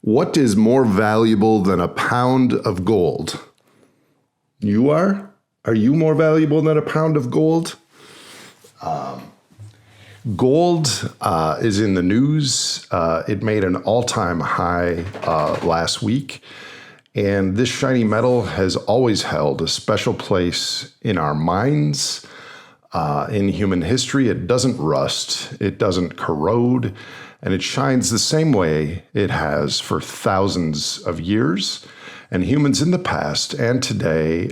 What is more valuable than a pound of gold? You are? Are you more valuable than a pound of gold? Gold is in the news. It made an all-time high last week. And this shiny metal has always held a special place in our minds, in human history. It doesn't rust, it doesn't corrode, and it shines the same way it has for thousands of years. And humans in the past and today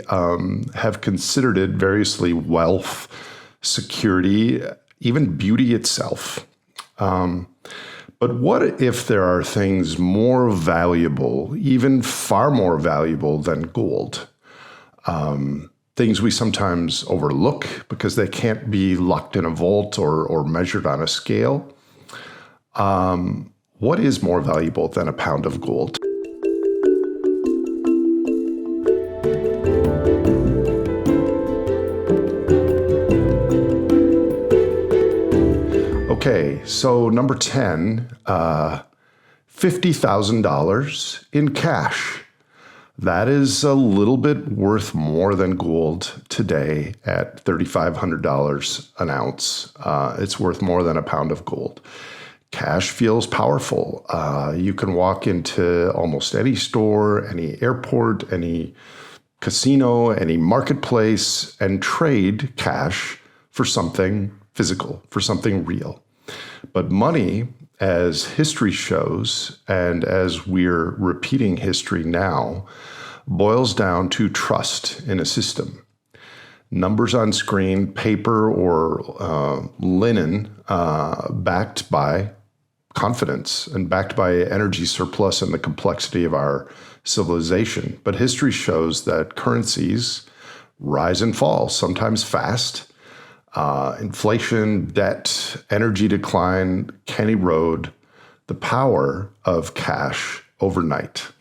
have considered it variously wealth, security, even beauty itself. But what if there are things more valuable, even far more valuable than gold? Things we sometimes overlook because they can't be locked in a vault or measured on a scale. What is more valuable than a pound of gold? Okay, so number 10, $50,000 in cash. That is a little bit worth more than gold today at $3,500 an ounce. It's worth more than a pound of gold. Cash feels powerful. You can walk into almost any store, any airport, any casino, any marketplace, and trade cash for something physical, for something real. But money, as history shows, and as we're repeating history now, boils down to trust in a system. Numbers on screen, paper or linen, backed by confidence and backed by energy surplus and the complexity of our civilization. But history shows that currencies rise and fall, sometimes fast. Inflation, debt, energy decline can erode the power of cash overnight.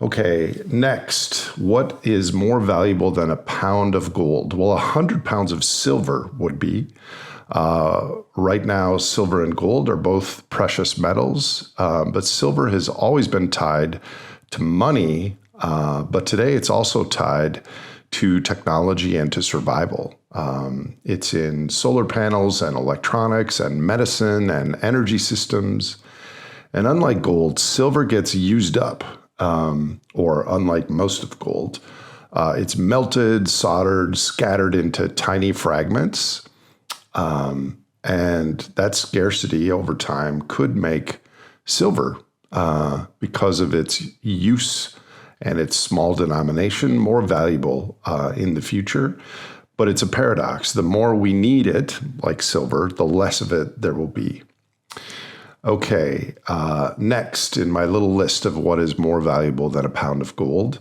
Okay, next, what is more valuable than a pound of gold? Well, 100 pounds of silver would be. Right now, silver and gold are both precious metals, but silver has always been tied to money, but today it's also tied to technology and to survival. It's in solar panels and electronics and medicine and energy systems. And unlike gold, silver gets used up, or unlike most of gold, it's melted, soldered, scattered into tiny fragments. And that scarcity over time could make silver, because of its use and its small denomination, more valuable in the future. But it's a paradox. The more we need it, like silver, the less of it there will be. Okay, next in my little list of what is more valuable than a pound of gold,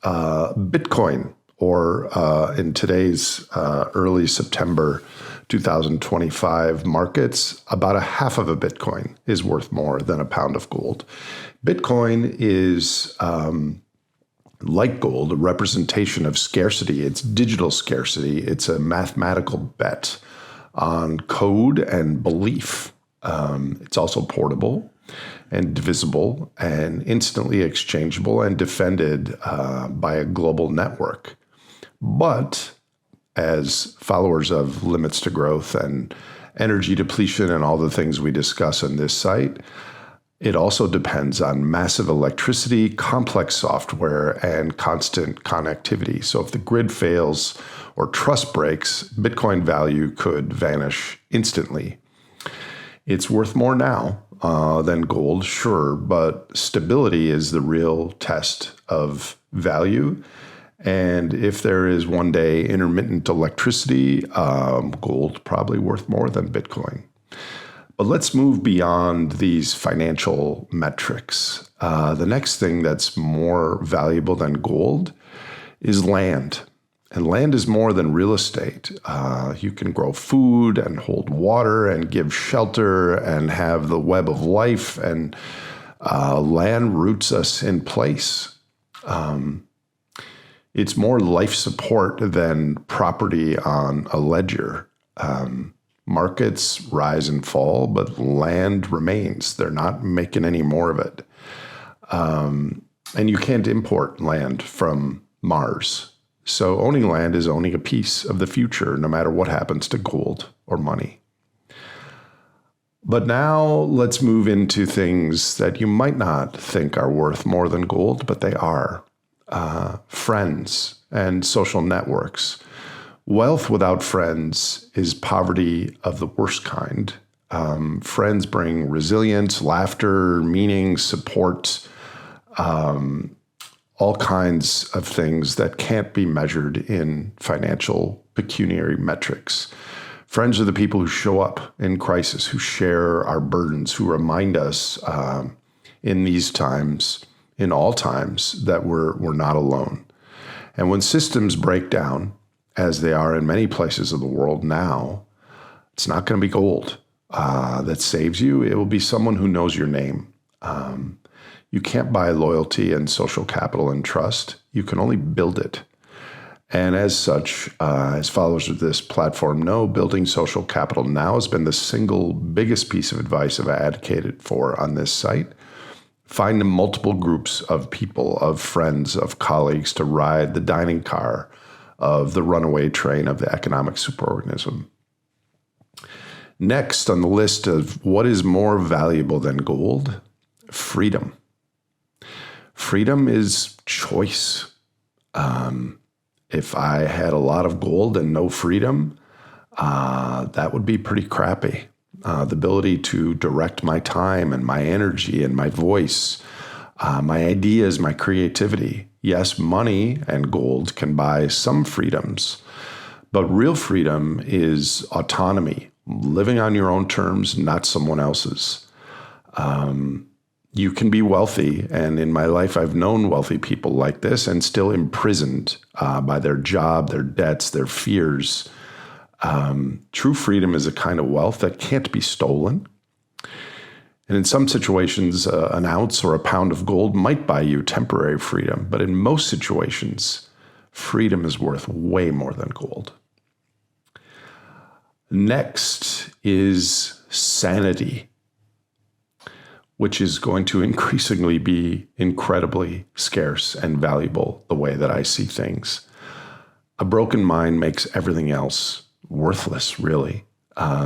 Bitcoin, or in today's early September 2025 markets, about a half of a Bitcoin is worth more than a pound of gold. Bitcoin is, like gold, a representation of scarcity. It's digital scarcity. It's a mathematical bet on code and belief. It's also portable and divisible and instantly exchangeable and defended by a global network. But as followers of limits to growth and energy depletion and all the things we discuss on this site, it also depends on massive electricity, complex software, and constant connectivity. So if the grid fails or trust breaks, Bitcoin value could vanish instantly. It's worth more now than gold, sure, but stability is the real test of value. And if there is one day intermittent electricity, gold probably worth more than Bitcoin. But let's move beyond these financial metrics. The next thing that's more valuable than gold is land. And land is more than real estate. You can grow food and hold water and give shelter and have the web of life, and land roots us in place. It's more life support than property on a ledger. Markets rise and fall, but land remains. They're not making any more of it. And you can't import land from Mars. So owning land is owning a piece of the future, no matter what happens to gold or money. But now let's move into things that you might not think are worth more than gold, but they are. Friends and social networks. Wealth without friends is poverty of the worst kind. Friends bring resilience, laughter, meaning, support, all kinds of things that can't be measured in financial pecuniary metrics. Friends are the people who show up in crisis, who share our burdens, who remind us in these times, in all times, that we're not alone. And when systems break down, as they are in many places of the world now, it's not going to be gold that saves you. It will be someone who knows your name. You can't buy loyalty and social capital and trust. You can only build it. And as such, as followers of this platform know, building social capital now has been the single biggest piece of advice I've advocated for on this site. Find multiple groups of people, of friends, of colleagues to ride the dining car of the runaway train of the economic superorganism. Next on the list of what is more valuable than gold, freedom. Freedom is choice. If I had a lot of gold and no freedom, that would be pretty crappy. The ability to direct my time and my energy and my voice, my ideas, my creativity. Yes, money and gold can buy some freedoms, but real freedom is autonomy, living on your own terms, not someone else's. You can be wealthy, and in my life, I've known wealthy people like this and still imprisoned by their job, their debts, their fears. True freedom is a kind of wealth that can't be stolen. And in some situations, an ounce or a pound of gold might buy you temporary freedom, but in most situations, freedom is worth way more than gold. Next is sanity, which is going to increasingly be incredibly scarce and valuable the way that I see things. A broken mind makes everything else worthless, really.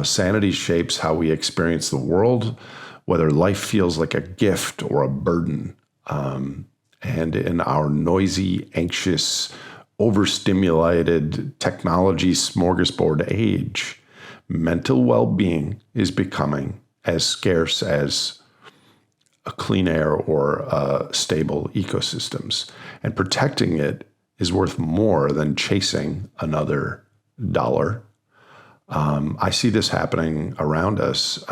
Sanity shapes how we experience the world, whether life feels like a gift or a burden. And in our noisy, anxious, overstimulated technology smorgasbord age, mental well-being is becoming as scarce as a clean air or stable ecosystems. And protecting it is worth more than chasing another dollar. I see this happening around us.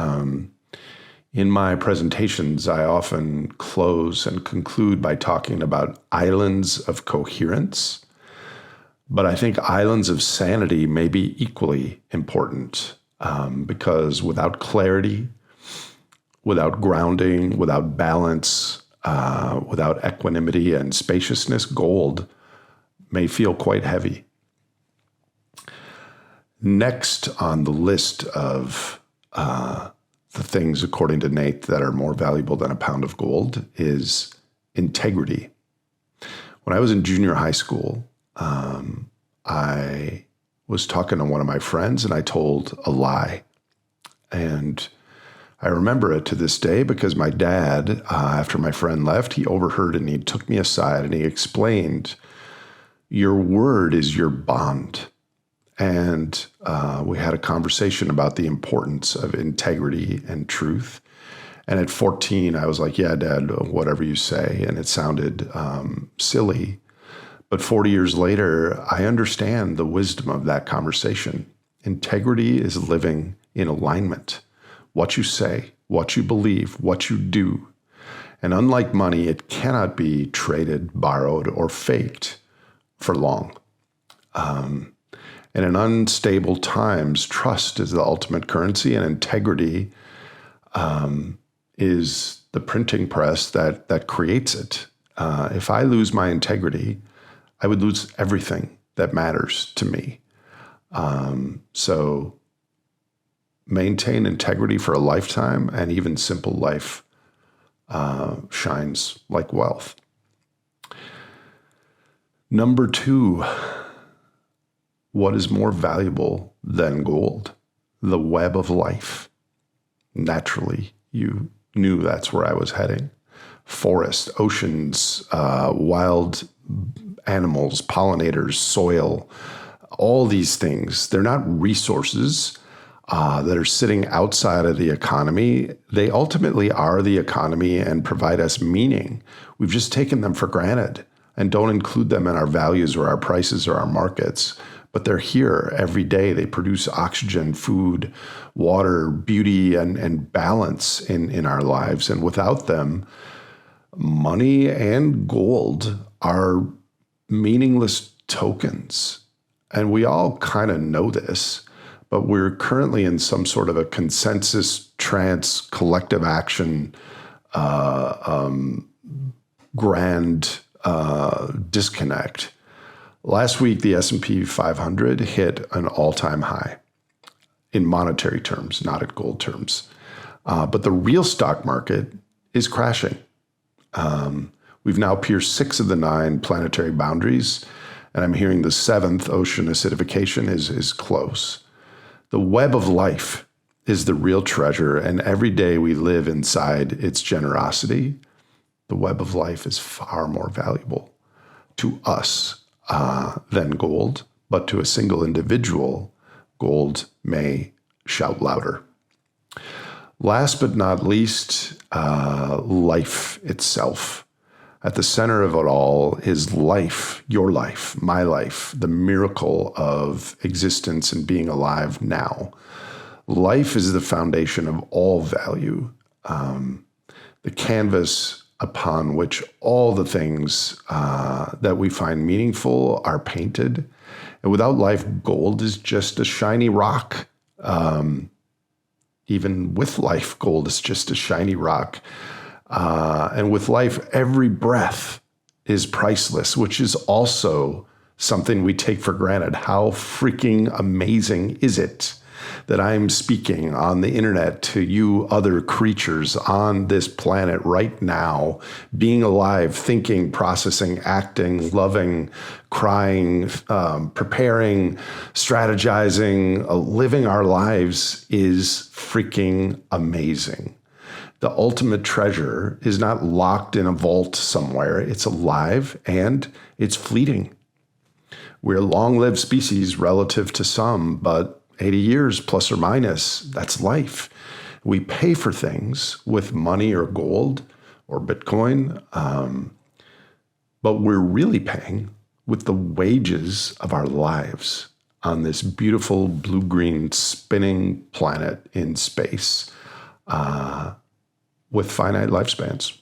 In my presentations, I often close and conclude by talking about islands of coherence. But I think islands of sanity may be equally important because without clarity, without grounding, without balance, without equanimity and spaciousness, gold may feel quite heavy. Next on the list of the things, according to Nate, that are more valuable than a pound of gold is integrity. When I was in junior high school, I was talking to one of my friends and I told a lie. And I remember it to this day because my dad, after my friend left, he overheard and he took me aside and he explained, your word is your bond. And we had a conversation about the importance of integrity and truth. And at 14, I was like, yeah, Dad, whatever you say. And it sounded silly. But 40 years later, I understand the wisdom of that conversation. Integrity is living in alignment. What you say, what you believe, what you do. And unlike money, it cannot be traded, borrowed, or faked for long. And in unstable times, trust is the ultimate currency, and integrity is the printing press that creates it. If I lose my integrity, I would lose everything that matters to me. So maintain integrity for a lifetime, and even simple life shines like wealth. Number 2, what is more valuable than gold? The web of life. Naturally, you knew that's where I was heading. Forests, oceans, wild animals, pollinators, soil, all these things, they're not resources that are sitting outside of the economy. They ultimately are the economy and provide us meaning. We've just taken them for granted and don't include them in our values or our prices or our markets. But they're here every day. They produce oxygen, food, water, beauty, and balance in our lives. And without them, money and gold are meaningless tokens. And we all kind of know this, but we're currently in some sort of a consensus trance, collective action, grand disconnect. Last week, the S&P 500 hit an all-time high in monetary terms, not in gold terms. But the real stock market is crashing. We've now pierced 6 of the 9 planetary boundaries, and I'm hearing the 7th, ocean acidification, is close. The web of life is the real treasure, and every day we live inside its generosity. The web of life is far more valuable to us than gold, but to a single individual, gold may shout louder. Last but not least, life itself. At the center of it all is life, your life, my life, the miracle of existence and being alive now. Life is the foundation of all value, the canvas upon which all the things that we find meaningful are painted. And without life, gold is just a shiny rock. Even with life, gold is just a shiny rock. And with life, every breath is priceless, which is also something we take for granted. How freaking amazing is it that I'm speaking on the internet to you other creatures on this planet right now, being alive, thinking, processing, acting, loving, crying, preparing, strategizing, living our lives is freaking amazing. The ultimate treasure is not locked in a vault somewhere. It's alive and it's fleeting. We're a long-lived species relative to some, but 80 years plus or minus, that's life. We pay for things with money or gold or Bitcoin, but we're really paying with the wages of our lives on this beautiful blue-green spinning planet in space with finite lifespans.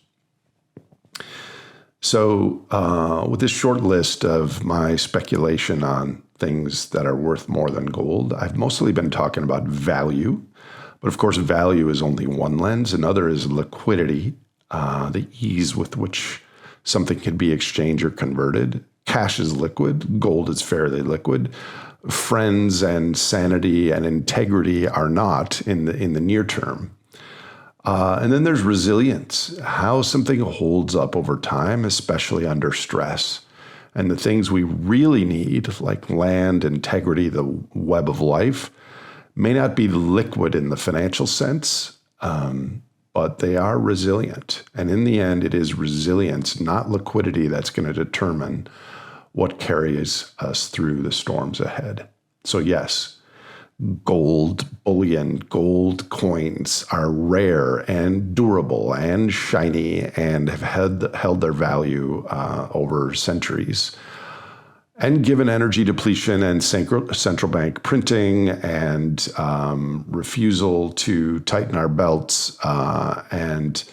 So with this short list of my speculation on things that are worth more than gold, I've mostly been talking about value. But of course, value is only one lens. Another is liquidity, the ease with which something can be exchanged or converted. Cash is liquid. Gold is fairly liquid. Friends and sanity and integrity are not in the near term. And then there's resilience, how something holds up over time, especially under stress. And the things we really need, like land, integrity, the web of life, may not be liquid in the financial sense, but they are resilient. And in the end, it is resilience, not liquidity, that's going to determine what carries us through the storms ahead. So yes, gold bullion, gold coins are rare and durable and shiny and have held their value over centuries. And given energy depletion and central bank printing and refusal to tighten our belts, and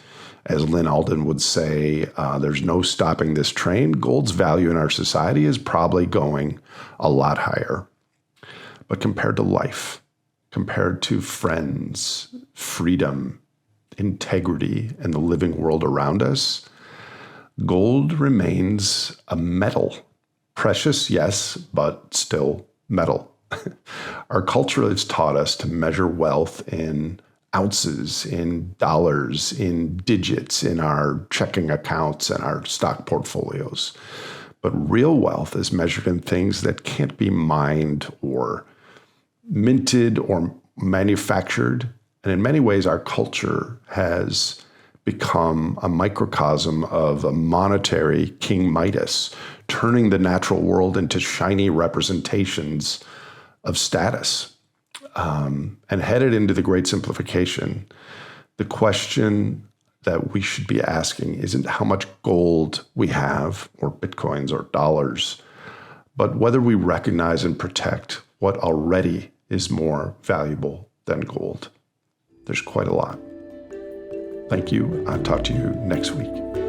as Lynn Alden would say, there's no stopping this train, gold's value in our society is probably going a lot higher. But compared to life, compared to friends, freedom, integrity, and the living world around us, gold remains a metal. Precious, yes, but still metal. Our culture has taught us to measure wealth in ounces, in dollars, in digits, in our checking accounts and our stock portfolios. But real wealth is measured in things that can't be mined or minted or manufactured. And in many ways, our culture has become a microcosm of a monetary King Midas, turning the natural world into shiny representations of status. And headed into the great simplification, the question that we should be asking isn't how much gold we have, or bitcoins or dollars, but whether we recognize and protect what already is more valuable than gold. There's quite a lot. Thank you. I'll talk to you next week.